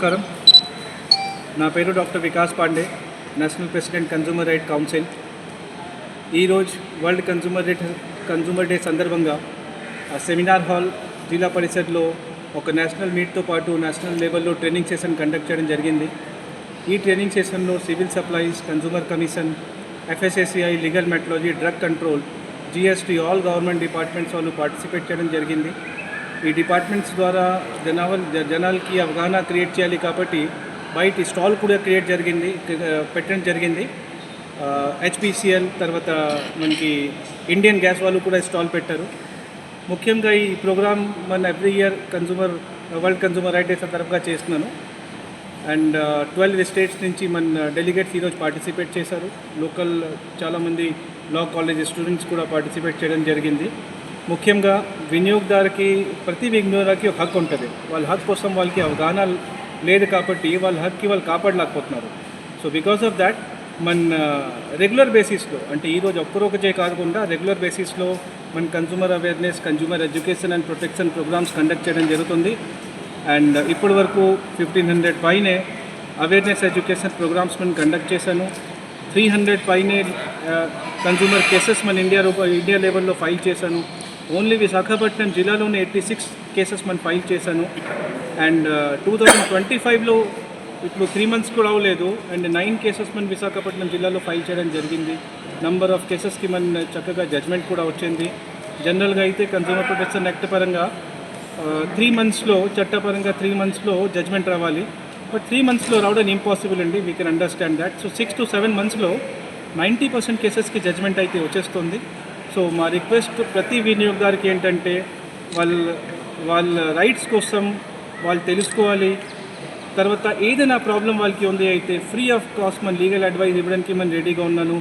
నమస్కారం. నా పేరు doctor Vikas Pandey, national president consumer right council. ఈరోజు వరల్డ్ కన్జ్యూమర్ డే సందర్భంగా సెమినార్ హాల్ జిల్లా పరిషత్లో ఒక నేషనల్ మీట్తో పాటు నేషనల్ లెవెల్లో ట్రైనింగ్ సెషన్ కండక్ట్ చేయడం జరిగింది. ఈ ట్రైనింగ్ సెషన్లో civil supplies, consumer commission, FSSAI, legal metrology, drug control, GST all government departments వాళ్ళు పార్టిసిపేట్ చేయడం జరిగింది. ఈ డిపార్ట్మెంట్స్ ద్వారా జనాలకి అవగాహన క్రియేట్ చేయాలి కాబట్టి బయట స్టాల్ కూడా పెట్టడం జరిగింది. HPCL తర్వాత మనకి ఇండియన్ గ్యాస్ వాళ్ళు కూడా స్టాల్ పెట్టారు. ముఖ్యంగా ఈ ప్రోగ్రామ్ మన every year world consumer right day సందర్భంగా చేస్తున్నాను. అండ్ 12 స్టేట్స్ నుంచి మన డెలిగేట్స్ ఈరోజు పార్టిసిపేట్ చేశారు. లోకల్ చాలామంది లా కాలేజ్ స్టూడెంట్స్ కూడా పార్టిసిపేట్ చేయడం జరిగింది. ముఖ్యంగా ప్రతి వినియోగదారుకి ఒక హక్కు ఉంటుంది. వాళ్ళ హక్కు కోసం వాళ్ళకి అవగాహన లేదు కాబట్టి వాళ్ళ హక్కి వాళ్ళు కాపాడలేకపోతున్నారు. సో బికాస్ ఆఫ్ దాట్ మన రెగ్యులర్ బేసిస్లో, అంటే ఈరోజు ఒక్కరోజే కాకుండా రెగ్యులర్ బేసిస్లో మన consumer awareness, consumer education and protection programmes conduct చేయడం జరుగుతుంది. అండ్ ఇప్పటి వరకు 1500 పైనే అవేర్నెస్ ఎడ్యుకేషన్ ప్రోగ్రామ్స్ మనం కండక్ట్ చేశాను. 300 పైనే కన్జ్యూమర్ కేసెస్ మన ఇండియా లెవెల్లో ఫైల్ చేశాను. ఓన్లీ విశాఖపట్నం జిల్లాలోనే 86 కేసెస్ మనం ఫైల్ చేశాను. అండ్ 2025లో ఇప్పుడు 3 months కూడా అవ్వలేదు. అండ్ 9 కేసెస్ మన విశాఖపట్నం జిల్లాలో ఫైల్ చేయడం జరిగింది. నంబర్ ఆఫ్ కేసెస్కి మన చక్కగా జడ్జ్మెంట్ కూడా వచ్చింది. జనరల్గా అయితే కన్జ్యూమర్ ప్రొటెక్షన్ యాక్ట్ పరంగా 3 monthsలో చట్టపరంగా 3 monthsలో జడ్జ్మెంట్ రావాలి. బట్ 3 monthsలో రావడం ఇంపాసిబుల్ అండి. We can understand that. So 6 to 7 monthsలో 90% కేసెస్కి జడ్జ్మెంట్ అయితే వచ్చేస్తుంది. సో మా రిక్వెస్ట్ ప్రతి వినియోగదారుకి ఏంటంటే వాళ్ళ రైట్స్ కోసం వాళ్ళు తెలుసుకోవాలి. తర్వాత ఏదైనా ప్రాబ్లం వాళ్ళకి ఉంది అయితే ఫ్రీ ఆఫ్ కాస్ట్ మన లీగల్ అడ్వైస్ ఇవ్వడానికి మనం రెడీగా ఉన్నాను.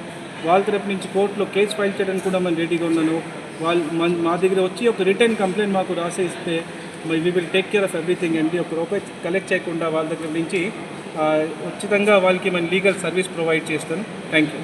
వాళ్ళ తరపు నుంచి కోర్టులో కేసు ఫైల్ చేయడానికి కూడా మనం రెడీగా ఉన్నాను. మా దగ్గర వచ్చి ఒక రిటర్న్ కంప్లైంట్ మాకు రాసి ఇస్తే we will take care of everything అండి. ఒక రూపాయి కలెక్ట్ చేయకుండా వాళ్ళ దగ్గర నుంచి ఉచితంగా వాళ్ళకి మన లీగల్ సర్వీస్ ప్రొవైడ్ చేస్తాను. Thank you.